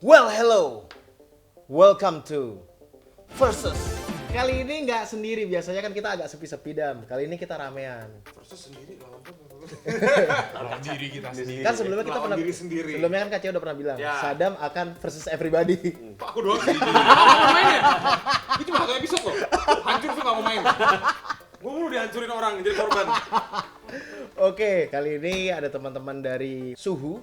Well, hello. Welcome to Versus. Kali ini nggak sendiri, biasanya kan kita agak sepi-sepi Dam. Kali ini kita ramean. Versus sendiri lawan diri kita sendiri. Kan sebelumnya kita Lawan pernah diri sendiri. Sebelumnya kan Kak Cio udah pernah bilang, Ya. Sadam akan versus everybody. Pak, aku doang sih. Aku main ya? Itu cuma satu episode loh. Hancur tuh gak mau main. Gue mulu dihancurin orang, jadi korban. Oke, kali ini ada teman-teman dari Suhu,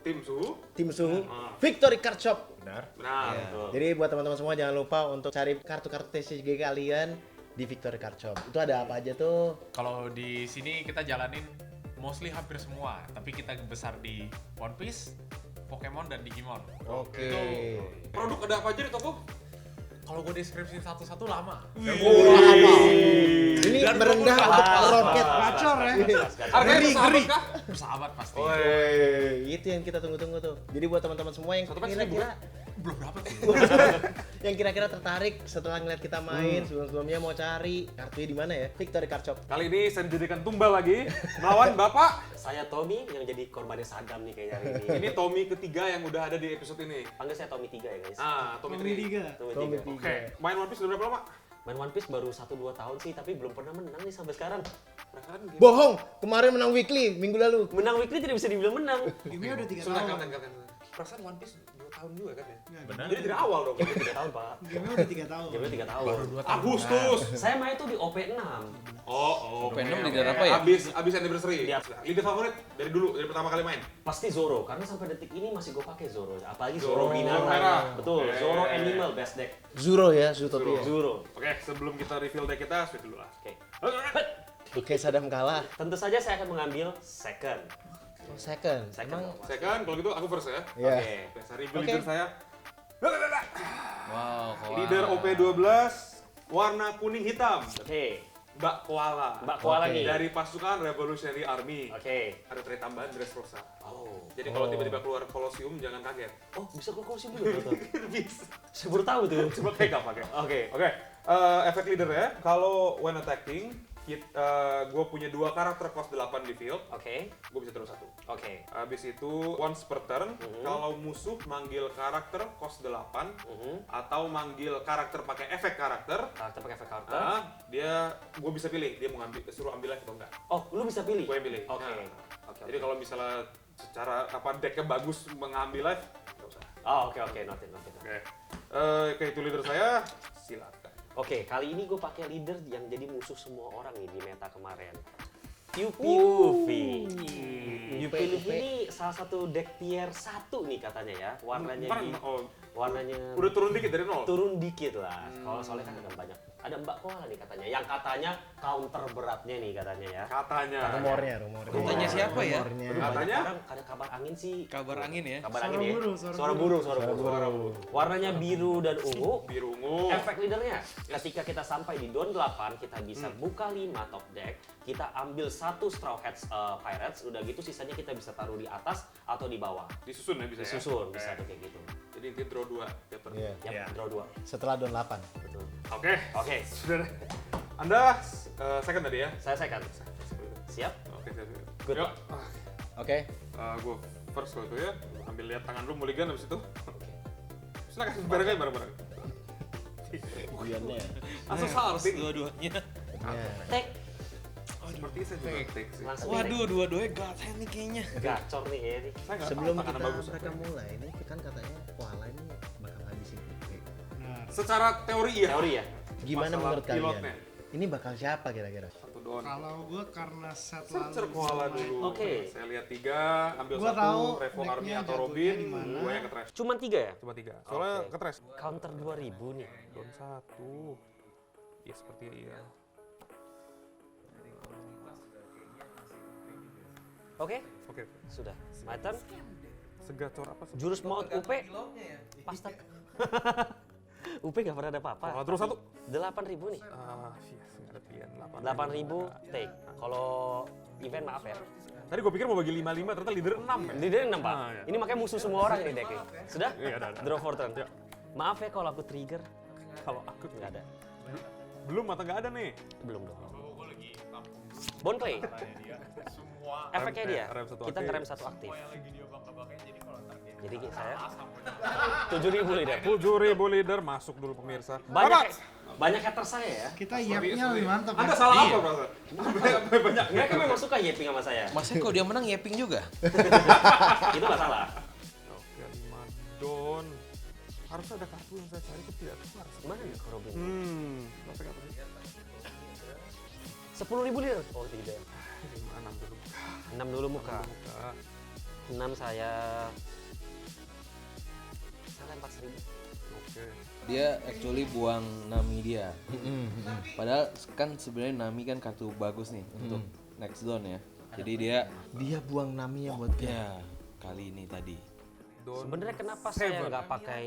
Tim Suhu. tim Suhu, Victory Card Shop. Benar. Benar. Ya, Betul. jadi buat teman-teman semua jangan lupa untuk cari kartu-kartu TCG kalian di Victory Card Shop. Itu ada apa aja tuh? Kalau di sini kita jalanin mostly hampir semua, tapi kita besar di One Piece, Pokemon dan Digimon. Oke. Itu Produk ada apa aja di toko? kalau gue deskripsi satu-satu lama. Ini Dan merendah gua untuk pas, roket. Gacor ya. Harganya bersahabat kah? Bersahabat pasti. Itu yang kita tunggu-tunggu tuh. Jadi buat teman-teman semua yang Satu pack kira-kira Belum dapat sih. yang kira-kira tertarik setelah ngeliat kita main, sebelum-sebelumnya mau cari kartunya di mana ya? Victory Card Shop. Kali ini saya dijadikan tumbal lagi melawan Bapak. Saya Tommy yang jadi korbannya Sadam nih kayaknya hari ini. Ini Tommy ketiga yang udah ada di episode ini. Panggil saya Tommy 3 ya guys. Tommy Tommy 3. Liga. Tommy Tommy 3. Oke, main One Piece udah berapa lama? Main One Piece baru 1-2 tahun sih, tapi belum pernah menang nih sampai sekarang. Perasaan game. Bohong, kemarin menang weekly minggu lalu. Menang weekly tidak bisa dibilang menang. Gamenya udah 3 Sudah tahun. kan. Perasaan One Piece 2 tahun juga kan ya? Benar. Jadi dari awal dong. 3 tahun pak. Gamenya udah 3 tahun. Gamenya 3 tahun. Baru 2 tahun. Agustus. Saya main tuh di OP6. Venom leader apa ya? Abis anniversary. Iya. Leader favorit dari dulu, dari pertama kali main. Pasti Zoro, karena sampai detik ini masih gue pakai Zoro. Apalagi Zoro Zoro merah. Binatang. Betul, Oke. Zoro Animal best deck. Zuro ya, Zootopia. Zoro. Oke, sebelum kita reveal deck kita, sweet dulu lah. Oke. Oke, Sadam kalah. Tentu saja saya akan mengambil second. Second. Second. Emang? Second, kalau gitu aku first ya. Ya. Oke. Oke, saya reveal Oke. leader saya. Wow, Leader OP12, warna kuning hitam. Oke. Mbak Koala. Mbak Koala Oke. nih. Dari pasukan Revolutionary Army. Oke. Ada trait tambahan Dressrosa. Oh. Jadi kalau tiba-tiba keluar Colosseum jangan kaget. Oh, bisa keluar kursi dulu ternyata. Bisa. Saya baru tahu tuh. Coba kayak gak pakai. Oke. Oke, efek leader ya. Kalau when attacking, gue punya 2 karakter cost 8 di field. Oke. Gue bisa terus 1. Oke. Habis itu once per turn, kalau musuh manggil karakter cost 8 atau manggil karakter pakai efek karakter, Karakter pakai efek karakter. gue bisa pilih dia mau ngambil suruh ambil life atau enggak. Oh, lu bisa pilih. Gue yang pilih. Oke. Nah, Oke. Jadi kalau misalnya secara decknya bagus mengambil life, nggak usah. Oh, oke, noted. Oke, itu leader saya. Silakan. Oke, kali ini gue pakai leader yang jadi musuh semua orang nih di meta kemarin. Yupi Luffy. Yupi Luffy ini salah satu deck tier 1 nih katanya ya. Warnanya warnanya Udah turun dikit dari 0. turun dikit lah. Kalau soalnya kan ada banyak. Ada Mbak Koala nih katanya. Yang katanya counter beratnya nih katanya ya. Katanya. Rumornya. Katanya siapa ya? Rumornya. Aduh, banyak Katanya? orang ada kabar angin sih. Kabar angin ya? Kabar Suara angin ya. burung, Suara burung. Warnanya biru dan ungu. Biru ungu. Efek leadernya, ketika kita sampai di down 8, kita bisa buka 5 top deck, kita ambil 1 Straw Hats Pirates, udah gitu sisanya kita bisa taruh di atas atau di bawah. Disusun ya bisa ya? Disusun, bisa Oke. tuh kayak gitu. Jadi intinya draw 2 tiap turn. Iya. Yap, Iya. draw 2. Setelah Don 8. Betul. Oke. Oke, Sudah deh. Anda second tadi ya? saya second. Siap? Oke, siap. Good. Yuk. Oke. Gue first kalau itu ya. Ambil lihat tangan lu mulligan habis itu. Silakan bareng aja bareng-bareng. Guyannya. Langsung salting. Dua-duanya. Ya. Take. Seperti saya juga take sih. Langsung Waduh, dua-duanya gatel nih kayaknya. take. Gacor nih ya nih. Saya nggak Sebelum tahu tangan kita bagus. mereka mulai, ini kan katanya koala ini bakal habisin Pipe. Nah, Secara teori iya. Teori ya? Gimana Masalah menurut kalian? pilotnya. Ini bakal siapa kira-kira? Satu doang. kalau gue karena set Searcher lalu koala sama- dulu. Oke. Saya lihat 3, ambil Gua 1, tahu Revo decknya Army atau jagonya Robin, di mana. gue yang ke-trash. Cuman 3 ya? Coba 3. Soalnya Oke. ke-trash. Counter 2000 nih. Down 1. Ya seperti iya. Oke, Oke. sudah. My turn. Segacor apa? Jurus maut UP. Pasta. UP gak pernah ada apa-apa. Oh, terus 1. 8.000 nih. Yes, nggak ada pilihan. 8.000 take. Kalau event maaf ya. Tadi gue pikir mau bagi 5-5, ternyata leader 6 ya? Leader 6 pak. Ah, iya. Ini makanya musuh semua orang ini decknya. Sudah? Iya, ada. Draw for turn. Ya. Maaf ya kalau aku trigger. Kalau aku Nggak ada. belum atau nggak ada nih? Belum dong. Gue lagi tampung Bone play. dia. Semua Efeknya dia. rem satu Kita aktif. ngerem 1 aktif. semua yang lagi dia bangga-banggain, jadi kalau ntar dia Jadi saya sampai 7.000 leader. 7.000 leader masuk dulu pemirsa. Banyak haters saya ya. Kita yapnya lebih mantap. Anda ya. salah apa, Bro? Banyak. Mereka memang suka yapping sama saya. Masnya kalau dia menang yapping juga. Itu nggak salah. Oke, 5 don. Harus ada kartu yang saya cari itu tidak keluar. Mana ya Robin? Berapa kartu sih? 10.000 leader. Oh tidak. 6 dulu. 6 dulu muka. 6 saya lempar 1.000. Oke. Dia actually buang Nami dia. Padahal kan sebenarnya Nami kan kartu bagus nih untuk next zone ya. Jadi dia buang Nami buat ya kali ini tadi. Sebenarnya kenapa saya nggak pakai?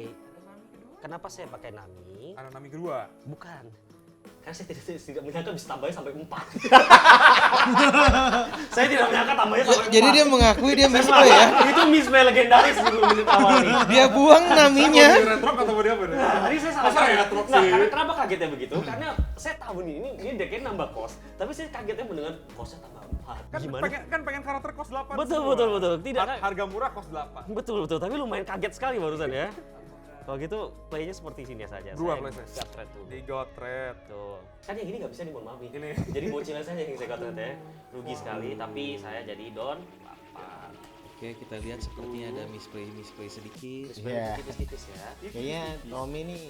Kenapa saya pakai Nami? Ada Nami kedua. Bukan. Karena saya tidak menyangka bisa tambahnya sampai 4. Saya tidak menyangka tambahnya sampai 4. Jadi dia mengakui dia misplay ya. Itu misplay legendaris di menit awal nih. Dia buang Naminya. Mau di retrop atau mau di apa nih? Tadi saya salah Masa kaget. retrop Nah, sih? karena kenapa kagetnya begitu? Karena saya tahu nih, ini decknya nambah cost. Tapi saya kagetnya mendengar costnya tambah 4. Kan Gimana? pengen karakter cost 8. Betul. Tidak. Harga murah cost 8. Betul. Tapi lumayan kaget sekali barusan ya. Kalau gitu playnya seperti sini saja. Dua Saya play saya. siap trade dulu. Di God Trade. Tuh. Kan yang ini nggak bisa nih, mohon maaf nih. Ini. Jadi bocilan saja yang saya katakan ya. Rugi sekali, tapi saya jadi don 8. Oke, kita lihat sepertinya ada misplay sedikit. Iya. Tipis-tipis ya. Kayaknya Tommy nih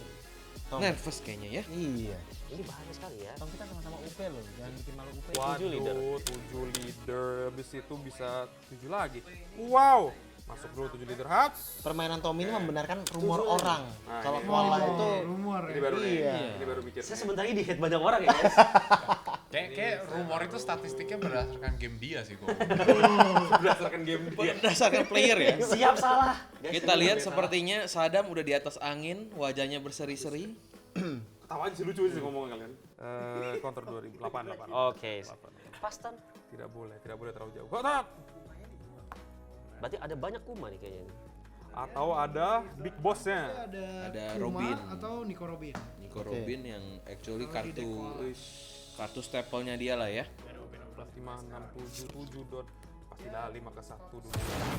Nervous kayaknya ya. Iya. Ini bahaya sekali ya. Tom kita sama-sama UP loh, jangan bikin malu UP. leader. Waduh, 7 leader. Habis itu bisa 7 lagi. Wow. Masuk dulu 7 leader Hats. Permainan Tommy ini membenarkan rumor orang. Nah, Kalau ini. pola Oh, itu rumor Ini ya. baru nih. Iya. Ini baru mikir. Saya sebentar ini di hate banyak orang ya guys. Kayak rumor itu statistiknya berdasarkan game dia sih kok. Berdasarkan game dia. Berdasarkan player ya. Siap salah. Guys, Kita lihat sepertinya Sadam udah di atas angin, wajahnya berseri-seri. Ketawa aja sih, lucu sih ngomongin kalian. Counter 2008. Oke. Pastan. Tidak boleh terlalu jauh. Kotak. Berarti ada banyak kuma nih kayaknya. Atau ada big bossnya. Ada Kuma Robin. atau Nico Robin. Nico Robin yang actually Kalau di kartu staple-nya dia lah ya. 5, 6, 7 dot. Pasti dah 5 ke 1 dulu.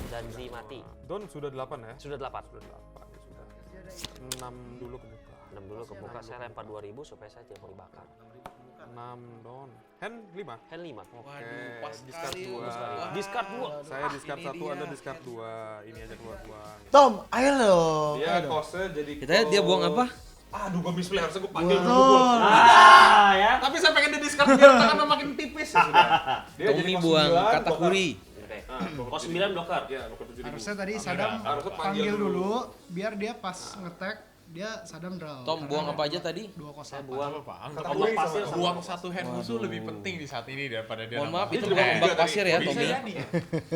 Janji mati. Don sudah 8 ya? Sudah 8. Sudah 8 ya sudah. 6 dulu ke muka. 6 dulu ke muka, saya lempar 2.000 supaya saya tidak mau dibakar. 6 don. Hand 5. Hand 5. Oke, pas discard sekali. 2. Discard 2. Saya discard ini 1, dia. Anda discard 2. Ini aja keluar 2. Tom, ayo dong. Dia Ayo dong. cost-nya jadi Kita lihat dia buang apa? Aduh, gua misplay harusnya gua panggil dulu. Betul. Ya. Tapi saya pengen di discard biar tangan makin tipis ya sudah. Dia jadi Tommy cost buang 9, Katakuri. Oke. Kos 9 blocker. Iya, blocker 7.000. Harusnya tadi Sadam Harusnya panggil dulu biar dia pas ngetek dia Sadam draw. Tom buang apa aja tadi? 2 Saya 08. buang Apaan? ombak pasir sama Uang satu hand musuh lebih penting di saat ini daripada dia. Mohon nambah. maaf, itu Dia bukan juga ombak tiga pasir tadi. ya, Bisa Tommy. jadi.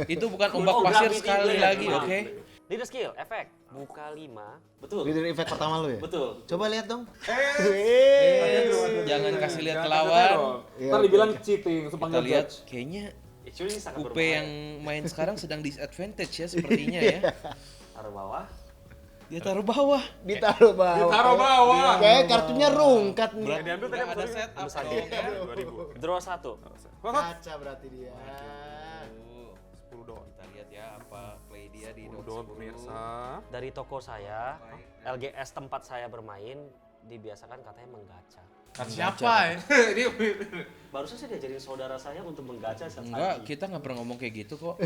Itu bukan ombak Oh, pasir gravity sekali blade. lagi, Maaf. oke? Leader skill, efek. Buka 5. Betul. Leader effect pertama lu ya? Betul. Coba lihat dong. Jangan kasih lihat ke Jangan lawan. kasih dong. Ntar dibilang cheating, langsung Kita panggil lihat judge. kayaknya Actually ini sangat UP berbahaya. yang main sekarang sedang disadvantage ya sepertinya ya. Taruh bawah. Dia taruh bawah. Ditaruh bawah. Ditaruh bawah. Kayak kartunya rungkat nih. Berarti diambil tadi ada apa, set up Besar. dong ya. 2.000. Draw 1. Kaca berarti dia. 10 don. Kita lihat ya apa play dia di 10 dot don 10. pemirsa. Dari toko saya, LGS tempat saya bermain, dibiasakan katanya menggacha. Kan siapa ya? Barusan saya diajarin saudara saya untuk menggacha saat Enggak, kita nggak pernah ngomong kayak gitu kok.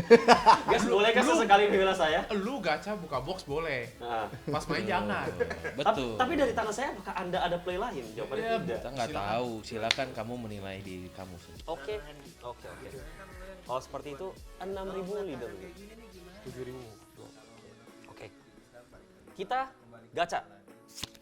Guys, boleh kan sesekali membela saya? Lu gacha buka box boleh. Nah. Pas main jangan. Betul. Tapi dari tangan saya apakah Anda ada play lain? Jawabannya Iya, tidak. Kita nggak tahu. Silakan kamu menilai di kamu sendiri. Oke. Kalau seperti itu 6.000 leader. 7.000. Oke. Kita gacha.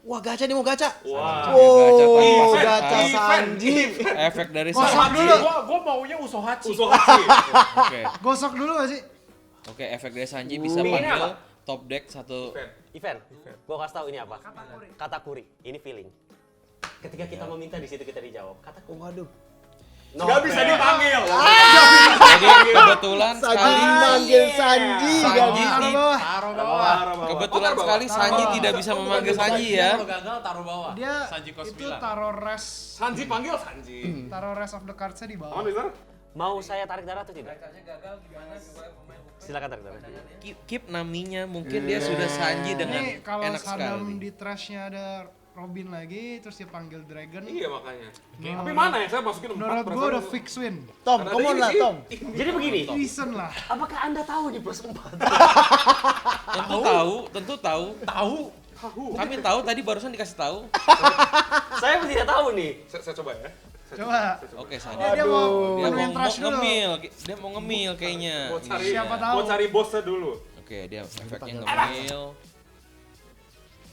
Wah, gacha nih mau gacha. Wah. Oh, Gacha gacha tanpa Sanji. efek dari Kosong Sanji. dulu. Gua maunya Usohachi. Oke. Gosok dulu gak sih? Oke, efek dari Sanji bisa Ini panggil apa? top deck satu. Event. Gua kasih tahu ini apa? Katakuri. Ini feeling. Ketika kita meminta di situ kita dijawab. Katakuri. Waduh. Gak bisa dipanggil. Jadi kebetulan Sanji sekali manggil Sanji. Sanji Gak di- bawah. Taruh bawah. kebetulan sekali Sanji tidak bisa memanggil Sanji ya. Kalau gagal taruh bawah. Dia Sanji kos itu 9. taruh rest Sanji panggil Sanji. taruh rest of the cards-nya di Aman, bawah. Mister? Mau saya tarik darah atau tidak? Silakan tarik darah. Keep Naminya, mungkin dia sudah Sanji dengan Ini kalau enak Sadam sekali. di trashnya ada Robin lagi, terus dia panggil Dragon. Iya makanya. Tapi mana ya? Saya masukin 4 Menurut gue udah fix win. Tom, Karena come ada on ini lah sih. Tom. Jadi begini, Reason lah. apakah Anda tahu di plus 4? Tentu tahu. Kami tahu tadi barusan dikasih tahu. Saya tidak tahu nih. Saya coba ya. Coba. Oke, Sadam. Dia mau Dia penuhin mau trash dulu. ngemil, dia mau ngemil kayaknya. Mau cari, Siapa tahu. mau cari bosnya dulu. Oke, dia efeknya ngemil.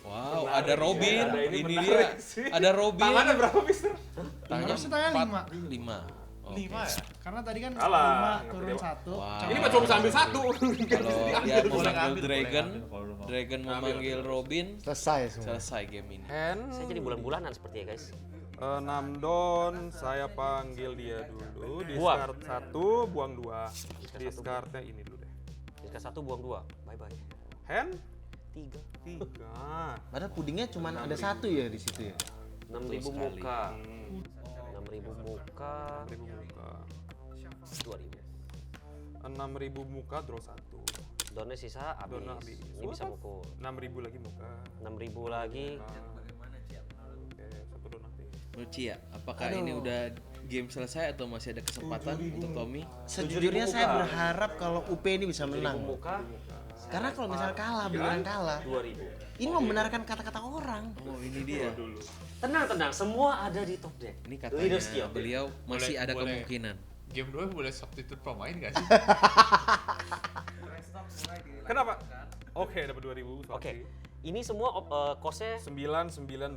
Wow, ada Robin. Ada ini Ini menarik dia. sih. Ada Robin. Tangannya berapa, Mister? Tangannya Harusnya tangannya 4, 5. Oke. 5 ya? Karena tadi kan Alah, 5 turun ngerti, 1. Wah. Ini mah cuma bisa ambil satu. Kalau dia mau Boleh manggil ngambil, Dragon, boleh ngambil kalau lu mau. Dragon mau manggil Robin, Selesai semua. selesai game ini. Saya jadi bulan-bulanan seperti ya guys. 6 don, saya panggil dia dulu. Buang. Discard 1, buang 2. Discardnya ini dulu deh. Discard 1 buang 2. Bye bye. Hand 3. 3. Padahal pudingnya cuma ada satu ya di situ ya. 6.000 sekali. muka. Hmm, 6.000 muka. 6.000 muka. 2.000. 6.000 muka draw 1. Donnya sisa habis. Don habis. Ini bisa mukul. 6.000 lagi muka. 6.000 lagi. Oke, satu don aktif. Menurut Cia, apakah ini udah game selesai atau masih ada kesempatan untuk Tommy? Sejujurnya saya berharap kalau UP ini bisa 7.000 menang. muka. Karena kalau misalnya kalah, beneran kalah. 2.000. Ini membenarkan kata-kata orang. Oh, ini dia. Tenang, semua ada di top deck. Ini Leader skill. katanya beliau masih Boleh- ada boleh. kemungkinan. Game 2 boleh substitute pemain gak sih? Kenapa? Oke, dapat 2.000. Oke. Ini semua cost-nya 998.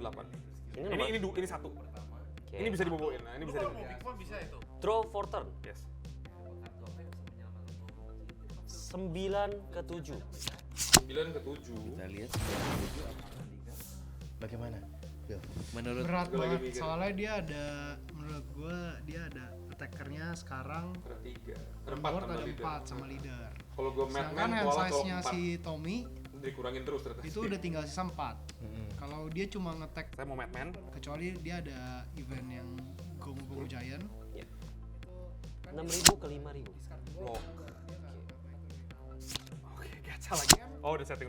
Ini Ini satu. Oke. Ini bisa diboboin. Nah, ini bisa diboboin. bisa itu. Draw for turn. Yes. 9 ke 7. 9 ke 7. Kita lihat Bagaimana? Yo. menurut Berat Gua lagi banget. mikir. Soalnya dia ada, menurut gua dia ada attackernya sekarang Ada 3. Ada 4 board sama ada leader. 4 sama leader. Kalau gue Sedangkan Madman, hand koala cowok size-nya 4. si Tommy Dikurangin terus ternyata. itu udah tinggal sisa 4. Kalau dia cuma ngetek, Saya mau Madman. kecuali dia ada event yang Gomu Giant. 6.000 ke 5.000. Lock. Oke, gacha lagi. Oh, udah setting.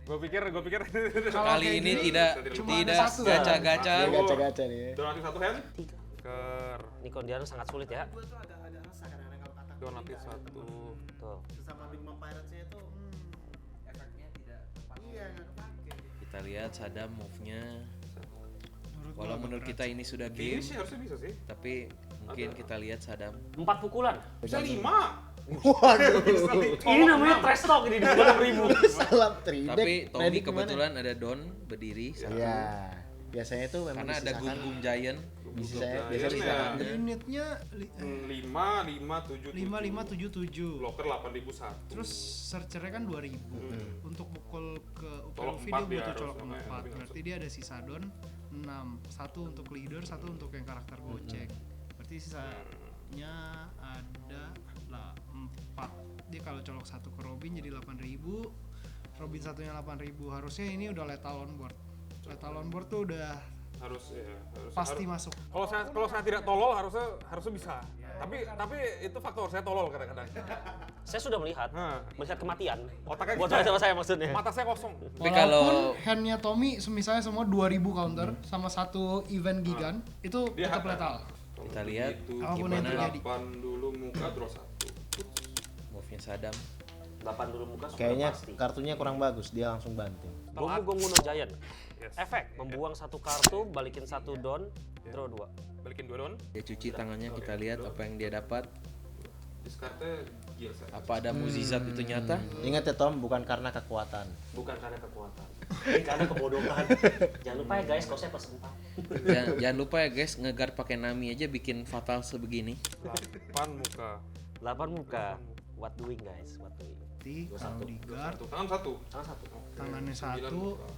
Gue pikir Kalau kali kayak ini gini, tidak cuma ada tidak satu. gacha-gacha. Ini gacha-gacha nih. donatif 1 hand. 3. Ker. Ini kondian sangat sulit ya. Donatif 1. Tuh. Kita lihat Sadam move-nya. Menurut Walau gua menurut kita ini sudah Ini game, sih harusnya bisa sih. tapi mungkin kita lihat Sadam. 4 pukulan. Bisa 5. Waduh. Ini namanya trash talk ini di 6.000. Salam tridek. Tapi Tommy Ready kemana? kebetulan ada Don berdiri satu. Iya. Biasanya itu memang Karena ada disisakan. Gunggung Giant. Biasanya Giant disisakan. ya. unitnya 5, 5, 7, 5577. Locker 8.001. Terus searchernya kan 2000. Untuk pukul ke Colok UPLV 4 dia dia butuh harus colok namanya, 4. tapi nggak Berarti dia ada sisa don 6. 1 untuk leader, 1 untuk yang karakter gocek. Berarti sisanya ada lah 4. Dia kalau colok 1 ke Robin jadi 8000. Robin satunya 8000. Harusnya ini udah lethal on board. Lethal on board tuh udah harus pasti masuk. Kalau saya tidak tolol harusnya bisa. Tapi itu faktor saya tolol kadang-kadang. Saya sudah melihat Nah. kematian. Otaknya Buat kita- sama saya maksudnya. Mata saya kosong. Tapi kalau Walaupun handnya Tommy misalnya semua 2000 counter sama satu event gigan itu Dia tetap hak- lethal. kita lihat Apapun yang gimana terjadi. 8 dulu muka draw 1. move-nya Sadam. 8 dulu muka sudah Kayaknya pasti. kartunya kurang bagus, dia langsung banting. Gomu no Giant. Yes. Efek, membuang satu kartu, balikin satu don, draw 2. Balikin 2 don. Dia cuci tangannya, kita lihat apa yang dia dapat. Discardnya gila saya. Apa ada mukjizat itu nyata? Ingat ya Tom, bukan karena kekuatan. Bukan karena kekuatan, ini karena kebodohan. Jangan lupa ya guys, kosnya plus 4. Jangan lupa ya guys, ngeguard pakai Nami aja bikin fatal sebegini. 8 muka. 8 muka. What doing guys? What doing? Nanti kalau di guard Tangan 1. Tangan 1. tangannya 9 satu muka.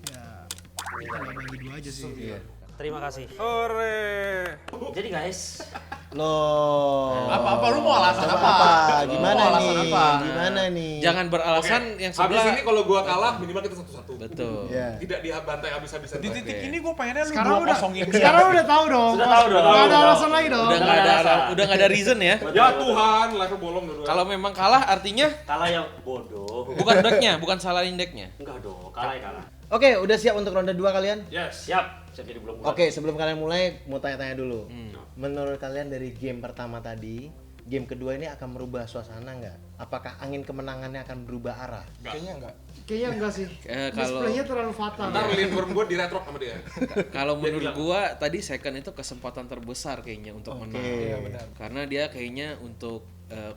ya tinggal bagi 2 aja sih. Iya. Terima kasih. Hore. Jadi guys, Loh. Apa lu mau alasan apa? Gimana Mau alasan nih? apa? Gimana nih? Jangan beralasan yang Habis sebelah. ini kalau gua kalah minimal kita 1-1. Betul. Iya. Tidak dibantai habis-habisan. Di titik Oke. ini gue pengennya lu Sekarang udah 2-0-in dia. sekarang udah tahu dong. Sudah tahu dong. Nggak ada Tahu. alasan lagi dong. Udah nggak ada reason ya. Ya Tuhan, live bolong dulu. Kalau memang kalah artinya Kalah yang bodoh. bukan decknya, bukan salahin decknya. Enggak dong, kalah ya kalah. Oke, udah siap untuk ronde 2 kalian? Yes. Siap jadi belum mulai. Oke, sebelum kalian mulai mau tanya-tanya dulu. Menurut kalian dari game pertama tadi, game kedua ini akan merubah suasana nggak? Apakah angin kemenangannya akan berubah arah? Kayaknya enggak sih. Kalau Displaynya terlalu fatal. Ntar Lindworm gua diretrok sama dia. kalau menurut gua tadi second itu kesempatan terbesar kayaknya untuk menang. Karena dia kayaknya untuk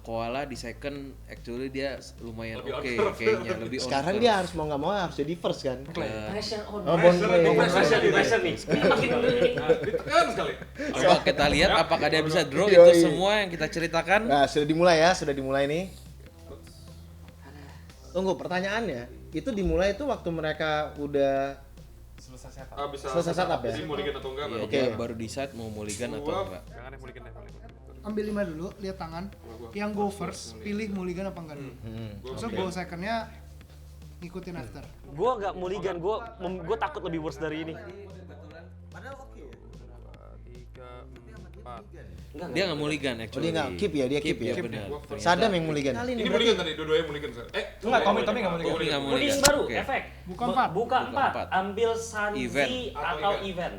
Koala di second actually dia lumayan Lebih oke on curve. kayaknya lebih on Sekarang curve. dia harus mau nggak mau harus jadi first kan? Pressure on. Oh, Bond Play. Pressure nih. Ini makin Nah, ditekan sekali. Coba kita lihat apakah dia bisa draw Yoi. itu semua yang kita ceritakan. Nah, sudah dimulai nih. Tunggu, pertanyaannya, itu dimulai itu waktu mereka udah Selesai setup. Bisa Selesai setup ya? Jadi mulligan atau enggak? Iya, baru. Oke. dia baru decide mau mulligan atau Gua- enggak. Jangan deh mulligan deh. Ambil 5 dulu, lihat tangan. Yang go first, pilih mulligan apa enggak dulu. Terus go secondnya ngikutin after. Gua enggak mulligan, gua takut lebih worse dari ini. 3, 4. Dia nggak mulligan Oh, actually. dia nggak keep ya, dia keep ya? benar. Sadam yang mulligan. Ini mulligan tadi, dua-duanya mulligan. Enggak, Tommy nggak mulligan. Tommy nggak Mulligan mulligan. baru, Oke. efek. Buka 4. Buka 4. empat. Ambil Sanji Event. atau event.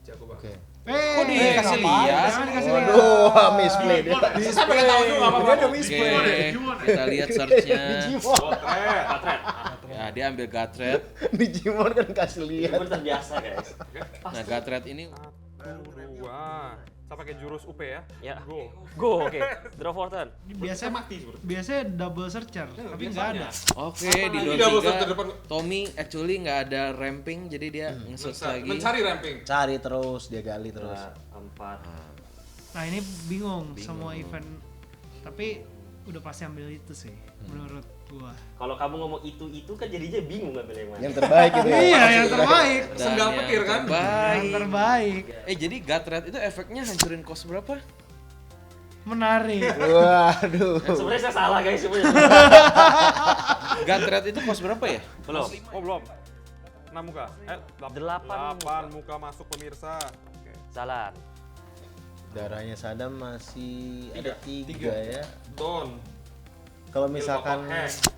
Jago banget. Oke. Kok dikasih lihat? Jangan dikasih lihat. Waduh, misplay dia. Sampai nggak tahu juga apa-apa. Oke, kita lihat searchnya. Digimon. Potret. Patret. Ya, dia ambil Gatred. Digimon kan kasih Ini lihat. baru terbiasa guys. Nah, Gatred ini 1, 2. Saya pakai jurus UP ya. Ya. Go. Go, oke. Draw for turn. Biasanya Mati sebenarnya. biasanya double searcher, tapi enggak ada. oke di Ini Don double 3. shot terdepan. Tommy actually nggak ada ramping jadi dia nge-search lagi. Mencari ramping. Cari terus, dia gali terus. 4. Nah, ini bingung semua event. Tapi udah pasti ambil itu sih menurut gua. Kalau kamu ngomong itu kan jadinya bingung ngambil yang mana. Yang terbaik itu ya. Iya, yang terbaik. Dan Sendal yang petir kan? terbaik. Yang terbaik. Jadi Gatred itu efeknya hancurin cost berapa? Menarik. Waduh. Sebenarnya saya salah guys sebenarnya. Gatred itu cost berapa ya? Belum. Oh, belum. 6 muka. 8 8 muka masuk pemirsa. Oke. Salah. Darahnya Sadam masih ada 3 ya. Don. Kalau misalkan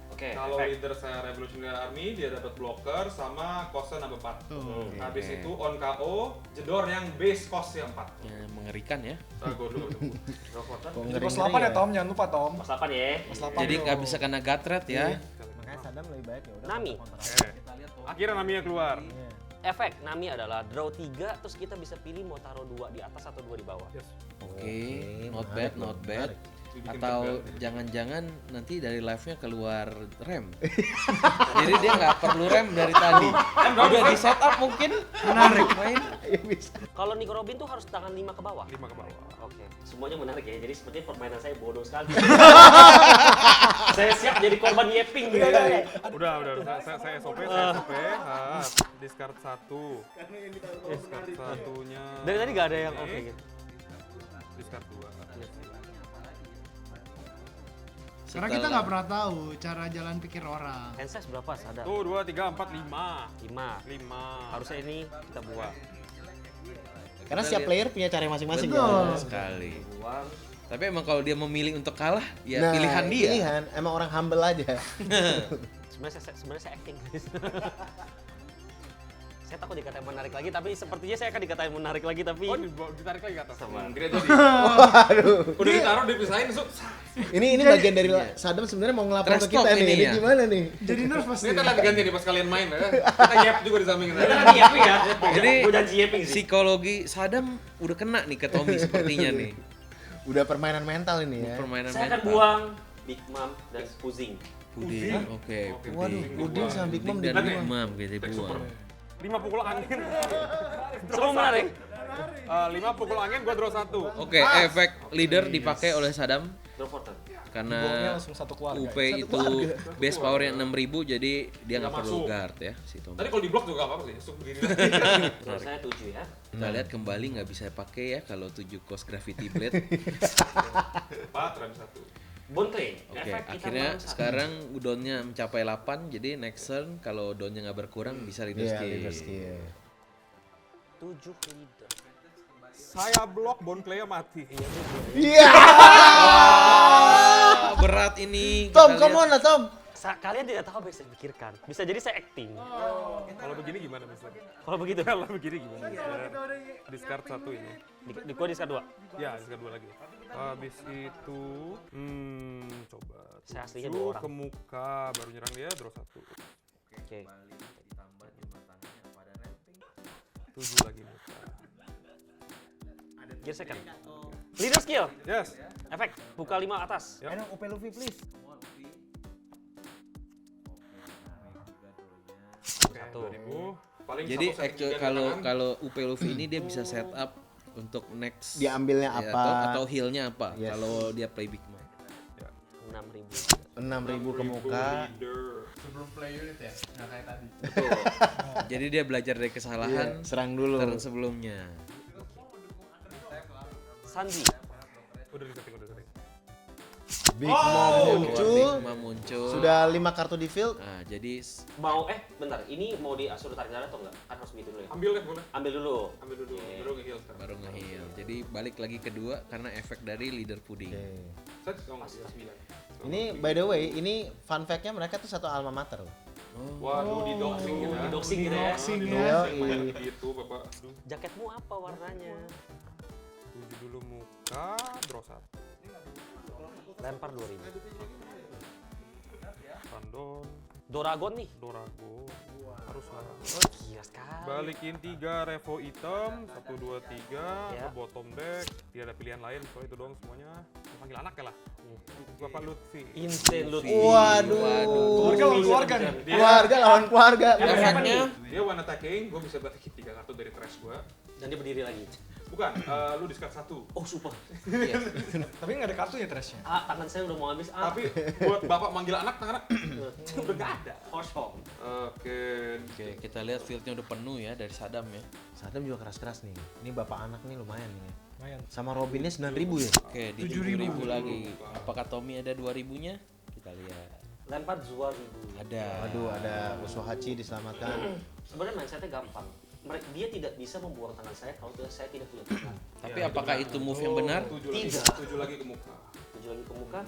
Oke. Kalau efek. leader saya Revolutionary Army dia dapat blocker sama cost-nya nambah 4. Tuh. Habis itu on KO, jedor yang base cost yang 4. Ya, mengerikan ya. Go dulu. Draw for turn. kok Di ngeri-ngeri pos 8 ya Tom, jangan lupa Tom. Pas 8 ya. Pos 8 Jadi nggak bisa kena Gatred ya. Makanya Sadam lebih baik ya udah. Nami. Akhirnya Naminya keluar. Efek Nami adalah draw 3 terus kita bisa pilih mau taruh 2 di atas atau 2 di bawah. Oke, not menarik bad, loh, not bad. menarik. Dibikin Atau tegang. jangan-jangan nanti dari live-nya keluar rem. Jadi dia nggak perlu rem dari tadi. Udah di setup mungkin menarik main. Iya bisa. Kalau Nico Robin tuh harus tangan 5 ke bawah. 5 ke bawah. Oke, semuanya menarik ya. Jadi sepertinya permainan saya bodoh sekali. Saya siap jadi korban yeping gitu. Udah. Saya SOP, discard 1. Discard satunya. Dari tadi gak ada yang oke gitu. Discard 2. Karena kita nggak pernah tahu cara jalan pikir orang. Hand size berapa? Sadar. Tuh 2, 3, 4, 5. 5. 5. Harusnya ini kita buang. Karena setiap player punya cara masing-masing Betul. ya. Sekali. Buang. Tapi emang kalau dia memilih untuk kalah, ya Nah, pilihan dia. Pilihan, emang orang humble aja. Sebenarnya saya acting guys. Saya takut dikatain menarik lagi, tapi sepertinya saya akan dikatain menarik lagi, tapi Oh, ditarik lagi ke atas. Sama. Tidak jadi. Waduh. Udah ditaruh, dipisahin, Ini bagian dari Sadam sebenarnya mau ngelapor Trash ke kita talk nih. ini Ini ya. gimana nih? Jadi nervous Ini nih. kita ganti nih pas kalian main ya. Kita yep juga di samping. kita lagi yeping ya. Jadi Gue janji yeping sih. psikologi Sadam udah kena nih ke Tommy sepertinya nih. Udah permainan mental ini ya. Permainan Saya akan mental. buang Big Mom dan Puzing. Puding, oke. Waduh, Udin sama Big Mom dan dibuang. Big Mom gitu dibuang. 5 pukul angin. Semua menarik. 5 pukul angin, gua draw 1. Oke, efek leader dipakai oleh Sadam Draw for turn. karena langsung satu keluarga. UP itu base powernya 6.000 jadi dia nggak Nggak perlu masuk. guard ya si Tommy. Tadi kalau di blok juga nggak apa-apa sih, langsung berdiri. Draw saya 7 ya. Kita lihat kembali nggak bisa pakai ya kalau 7 cost gravity blade. 4, rem 1. Bone clay. Oke, Efek kita akhirnya menang satu. sekarang udonnya mencapai 8 jadi next turn kalau udonnya nggak berkurang bisa leader Iya, skill. leader skill. 7 leader. Saya blok, bone clay mati. Iya. Ah, berat ini. Tom, Kita come lihat. on lah Tom. Kalian tidak tahu apa yang saya pikirkan. Bisa jadi saya acting. Kalau begini gimana mister? Kalau begitu. Kalau begini gimana? Discard 1 ini. Di gua discard 2. Ya, discard 2 lagi. Habis itu, coba. Saya aslinya 7 2 orang. ke muka, baru nyerang dia, draw 1. Oke. 7 lagi muka. Gear second. Leader skill. Yes. Efek buka 5 atas. Ya. Enak OP Luffy please. Oke, 1. 2000. Paling Jadi 1 set actual, tiga kalau tangan. kalau UP Luffy ini dia bisa setup untuk next Diambilnya ya, apa? atau healnya apa Yes. kalau dia play big mom. 6.000. 6.000 ke muka. Leader. Sebelum play unit ya, nggak kayak tadi. Jadi dia belajar dari kesalahan Iya, serang dulu. turn sebelumnya. Sanji. Udah di-setting, udah di-setting. Big Mom muncul. Big Mom muncul. Sudah 5 kartu di field. Nah, jadi Mau bentar, ini mau suruh tarik darah atau enggak? Kan harus begitu dulu ya. Ambil deh, boleh. Ambil dulu. Ambil dulu, Oke. baru nge-heal sekarang. baru nge-heal. Jadi balik lagi kedua karena efek dari leader pudding. Oke. Set, oh nggak, 9. Ini by the way, ini fun fact-nya mereka tuh satu alma mater loh. Waduh, di doxing kita. Di doxing gitu ya. Doxing Di ya. doxing, banyak begitu, Bapak. Aduh. Jaketmu apa warnanya? 7 dulu muka, draw 1. Lempar 2000. Random, Doragon nih. Dorago. Harus lah. Oh, gila sekali. Balikin 3 revo item, 1, 2, 3 Ya. ke bottom deck. Tidak ada pilihan lain, so itu doang semuanya. Panggil anak ya lah. Bapak Lutfi. Insane loot. Waduh. Keluarga lawan keluarga nih. Keluarga lawan keluarga. Efeknya Dia one attacking, gue bisa balikin 3 kartu dari trash gue. Dan dia berdiri lagi. Bukan, lu discard 1. Oh, super. Tapi nggak ada kartunya trashnya. Tangan saya udah mau habis. Tapi buat bapak manggil anak, tangannya udah gak ada. kosong. Oke. Oke, kita lihat fieldnya udah penuh ya dari Sadam ya. Sadam juga keras-keras nih. Ini bapak anak nih lumayan nih. Lumayan. Sama Robinnya 9.000 ya? Oke, di 7.000 lagi. Apakah Tommy ada 2.000-nya? Kita lihat. Lempar 2000. Ada. Aduh, ada Usohachi diselamatkan. Sebenarnya mindsetnya gampang. Dia tidak bisa membuang tangan saya kalau saya tidak punya tangan. Tapi apakah itu move yang benar? 7 lagi, Tidak. 7 lagi ke muka. 7 lagi ke muka.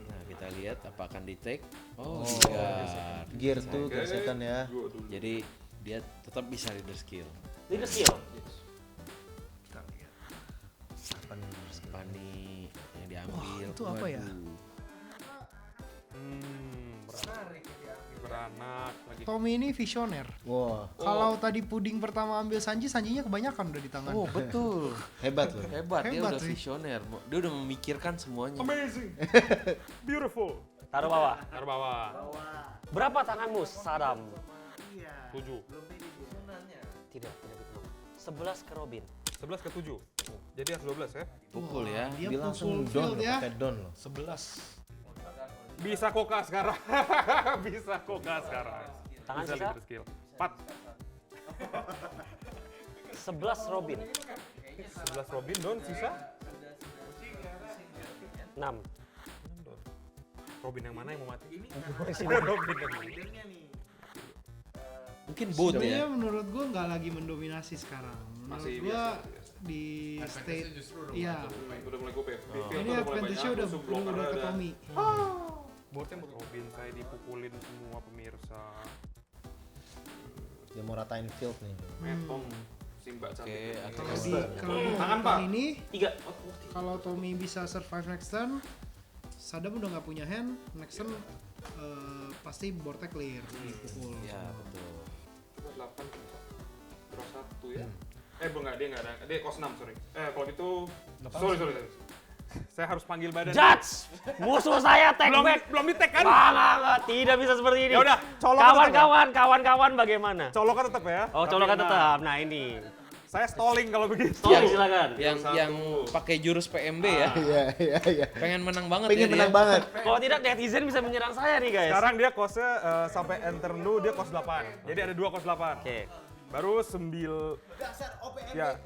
Nah, kita lihat apa akan di take. Oh, Oh. iya. Gear tuh, gear second ya. Gua dulu. Jadi dia tetap bisa leader skill. Leader skill. Apa nih? Apa nih yang diambil? Wah, itu apa ya? Waduh. Beranak lagi. Tommy ini visioner. Wah, Kalau tadi puding pertama ambil Sanjinya kebanyakan udah di tangan. Oh, betul. hebat loh. Hebat, dia Hebat udah sih. visioner. Dia udah memikirkan semuanya. Amazing. Beautiful. Taruh bawah. Taruh bawah. Berapa tanganmu, Sadam? 7. Tidak begitu. 11 ke Robin. 11 ke 7. Jadi harus 12 ya. Pukul ya. Dia Dia langsung pukul down field loh, ya. pakai down loh. 11. Bisa koka sekarang. Bisa koka sekarang. Tangan Bisa sisa? leader skill. 4. 11 Robin. 11 Robin don sisa 6. don. Robin yang mana yang mau mati? Robin yang mana? Mungkin boot Sebenarnya ya. menurut gua nggak lagi mendominasi sekarang. Menurut Masih gua biasa. di Advantage-nya state justru udah iya. Udah mulai gope. Ini advantage-nya udah ke Tommy. Boardnya Robin saya dipukulin semua pemirsa. Dia mau ratain field nih. Metong Simba Oke, cantik. akhirnya Kalau di Tangan, Pak. ini 3. kalau Tommy bisa survive next turn, Sadam udah nggak punya hand, next turn pasti boardnya clear dipukul. Ya, betul. 8 draw 1 ya. Belum enggak, dia enggak ada. Dia cost 6, sorry. Kalau gitu sorry. Saya harus panggil badan. Judge! Musuh saya take back. Belum di-tag kan? Enggak, tidak bisa seperti ini. Ya udah, colok tetap ya? Kawan-kawan bagaimana? Colokan tetap ya. Oh, Tapi colokan enam. tetap. Nah, ini. Saya stalling kalau begitu. Tolong silakan. Yang pakai jurus PMB ya. Iya. Pengen menang banget Pengen ya menang dia. banget. Kalau tidak netizen bisa menyerang saya nih guys. Sekarang dia kosnya sampai enter dulu dia kos 8. Jadi ada 2 kos 8. Oke. Baru 9 ya,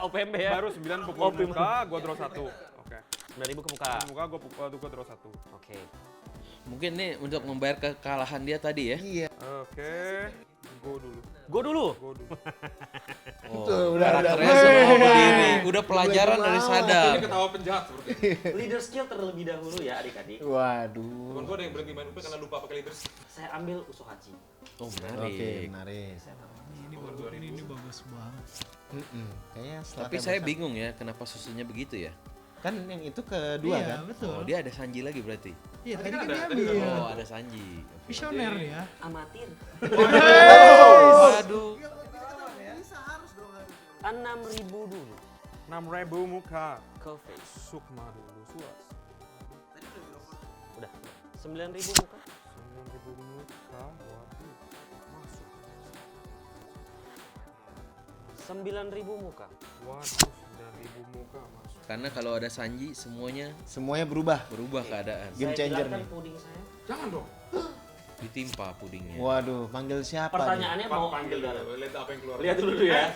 OPMB ya. baru 9 pukul Opim. muka, gua draw 1. Oke. 9.000 ke muka. Muka gua draw 1. Oke. Mungkin nih untuk membayar kekalahan dia tadi ya. Iya. Oke. Go dulu. Gue dulu. Go dulu. Oh, udah. karakternya semua berdiri. Udah pelajaran dari Ini Sadam. ketawa penjahat seperti itu. Leader skill terlebih dahulu ya adik-adik. Waduh. Temen gua ada yang berhenti main UP karena lupa pakai leaders. Saya ambil Usohachi. Oh, Oke, menarik. menarik. Ini bagus banget. Kayaknya setelah Tapi saya bingung ya, kenapa susunya begitu ya? kan yang itu kedua Iya, kan? betul. Oh, dia ada Sanji lagi berarti. Iya, tadi kan kan ada, dia tadi ambil. udah Oh, ada Sanji. Oke. Visioner ya. Amatir. Waduh. 6.000 dulu. 6.000 muka. Ke face. Sukma dulu, suas. Udah. 9.000 muka. 9.000 muka. Waduh. Masuk. 9.000 muka. Waduh, 9.000 muka masuk. Karena kalau ada Sanji semuanya Semuanya berubah. berubah keadaan. Game Saya changer gelarkan nih. puding saya. Jangan dong. Ditimpa pudingnya. Waduh, panggil siapa nih? Pertanyaannya mau ambil darah. Lihat apa yang keluar. Lihat dulu ya.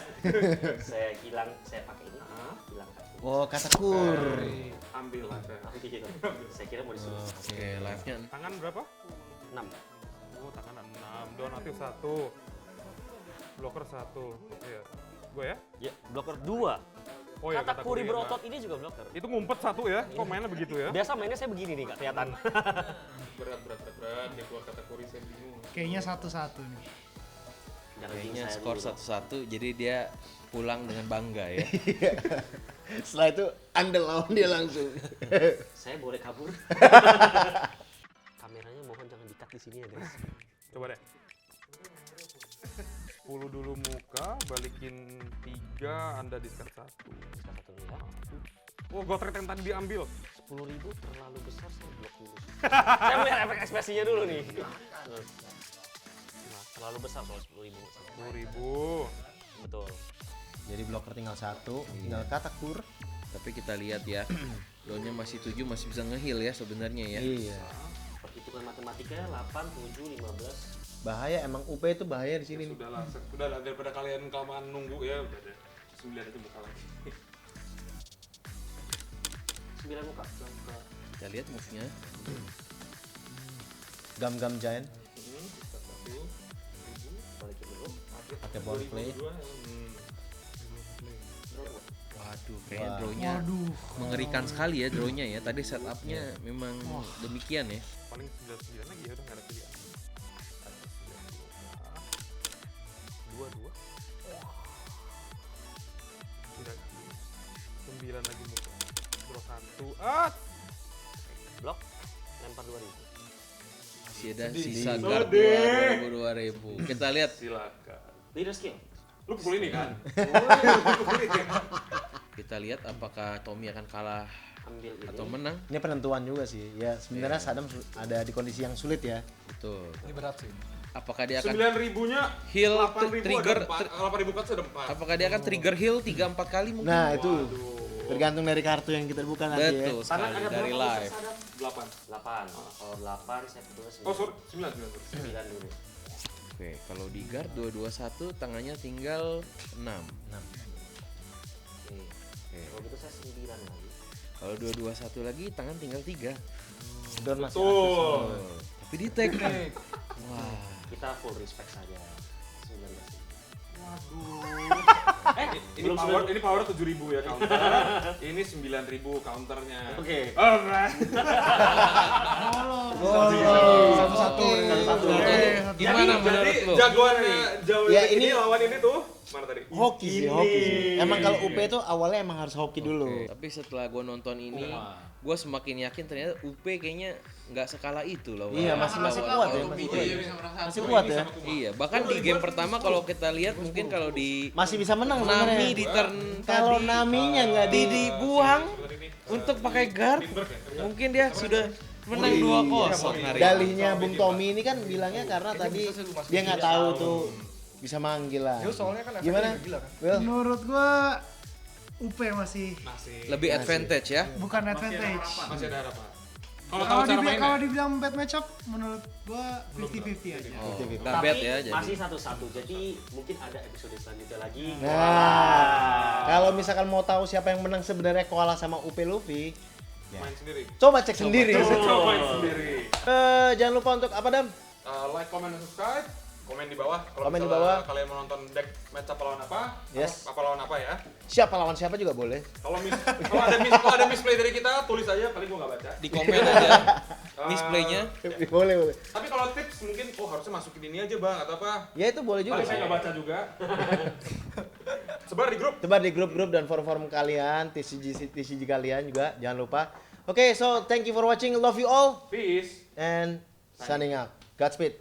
saya hilang, saya pakai ini. Hilang kartu. Oh, Katakur. Ambil lah saya. Ambil. Saya kira mau disuruh. Oke, live-nya Tangan berapa? 6. Oh, tangan 6. Down aktif 1. Blocker 1. Oke. Gue ya? Ya, blocker 2. Oh ya, Kata Kuri ya. berotot ini juga blocker. Itu ngumpet 1 ya? Kok mainnya begitu ya? Biasa mainnya saya begini nih, Kak, kelihatan. Berat. Dia keluar kategori saya bingung. Kayaknya satu-satu nih. Jangan kayaknya saya skor dulu. 1-1, jadi dia pulang dengan bangga ya. Setelah itu andel lawan dia langsung. Saya boleh kabur. Kameranya mohon jangan di-cut di sini ya, guys. Coba deh. 10 dulu muka, balikin 3, Anda discard 1. Sekarang satu dulu ya. Oh, gotret yang tadi diambil. 10.000 terlalu besar, saya blok dulu. Saya melihat efek ekspresinya dulu nih. Nah, terlalu besar soal 10.000. 10.000. Betul. Jadi blocker tinggal 1, tinggal Katakur. Tapi kita lihat ya, Donya masih 7, masih bisa nge-heal ya sebenarnya ya. Iya. Perhitungan matematikanya 8, 7, 15. Bahaya emang UP itu bahaya di sini nih. Sudahlah daripada kalian kelamaan nunggu ya udah deh. 9 aja buka lagi. 9 muka. Kita lihat move-nya. Gam-gam giant Balikin dulu. pakai ball play. Waduh, kayaknya Wah. draw-nya mengerikan sekali ya draw-nya ya. Tadi setup-nya memang demikian ya. Paling 9 lagi ya udah enggak ada pilihan. 22. Tidak. 9 lagi muka. Draw 1. Blok. Lempar 2.000. Masih ada sisa Sedih. guard 2000. Kita lihat Silakan. Leader skill. Lu pukul ini kan? kita lihat apakah Tommy akan kalah Ambil ini. atau menang. Ini penentuan juga sih. Ya sebenarnya Sadam ada di kondisi yang sulit ya. Betul. Ini berat sih. Apakah dia akan 9.000-nya heal 8.000 trigger ada 8.000 kan sudah 4. apakah dia akan trigger heal 3-4 kali mungkin? Nah, itu tergantung dari kartu yang kita buka nanti ya. Betul sekali dari live. 8. 8. Kalau 8 saya betulnya 9. Oh, sorry, 9. 9 dulu. Oke, kalau di guard 221 tangannya tinggal 6. Oke. Kalau gitu saya 9 lagi. Kalau 221 lagi tangan tinggal 3. Don masih Betul. Oh, tapi di tag. Wah. Kita full respect saja. 19. Ini power 7.000 ya counter. Ini 9.000 counternya. Oke. Alright. Satu-satu. Gimana menurut Jadi lo? jagoannya Jawa Ya, ini ini- lawan ini tuh mana tadi? Hoki sih, hoki sih. Emang kalau UP itu awalnya emang harus hoki dulu. Tapi setelah gue nonton ini, gue semakin yakin ternyata UP kayaknya nggak sekala itu loh. Iya, masih kuat ya, masih kuat. Masih kuat ya. Iya, bahkan di game pertama kalau kita lihat mungkin kalau di Masih bisa menang Nami sebenarnya. di turn Kalau tadi Naminya nggak dibuang untuk pakai guard, mungkin dia sudah menang 2-0 hari ini. dalihnya Bung Tommy ini kan bilangnya karena tadi dia nggak tahu tuh Bisa manggil lah. Yo soalnya kan Gimana? efeknya gila kan. Will? Menurut gua UP masih Masih. Lebih advantage ya. bukan advantage. Masih ada harapan. Kalau Kalau cara dibilang, kalau mainnya. dibilang bad matchup, menurut gua 50-50 aja. Oh, 50-50. nggak Tapi bad ya jadi. masih satu-satu. Jadi mungkin ada episode selanjutnya lagi. Nah, kalau misalkan mau tahu siapa yang menang sebenarnya Koala sama UP Luffy, Main sendiri. coba cek sendiri. Coba main sendiri. Jangan lupa untuk apa Dam? Like, comment, dan subscribe. Komen di bawah. Kalau Komen di misalnya bawah. kalian mau nonton deck matchup lawan apa? Yes. Apa lawan apa ya? Siapa lawan siapa juga boleh. Kalau kalau ada misplay dari kita, tulis aja. Paling gua nggak baca. Di komen aja misplaynya. Boleh. Tapi kalau tips mungkin, harusnya masukin ini aja bang, atau apa? Ya itu boleh juga. Paling saya nggak baca juga. Sebar di grup. Coba di grup-grup dan forum-forum kalian, TCG kalian juga jangan lupa. Oke, so thank you for watching. Love you all Peace. and signing out. Godspeed.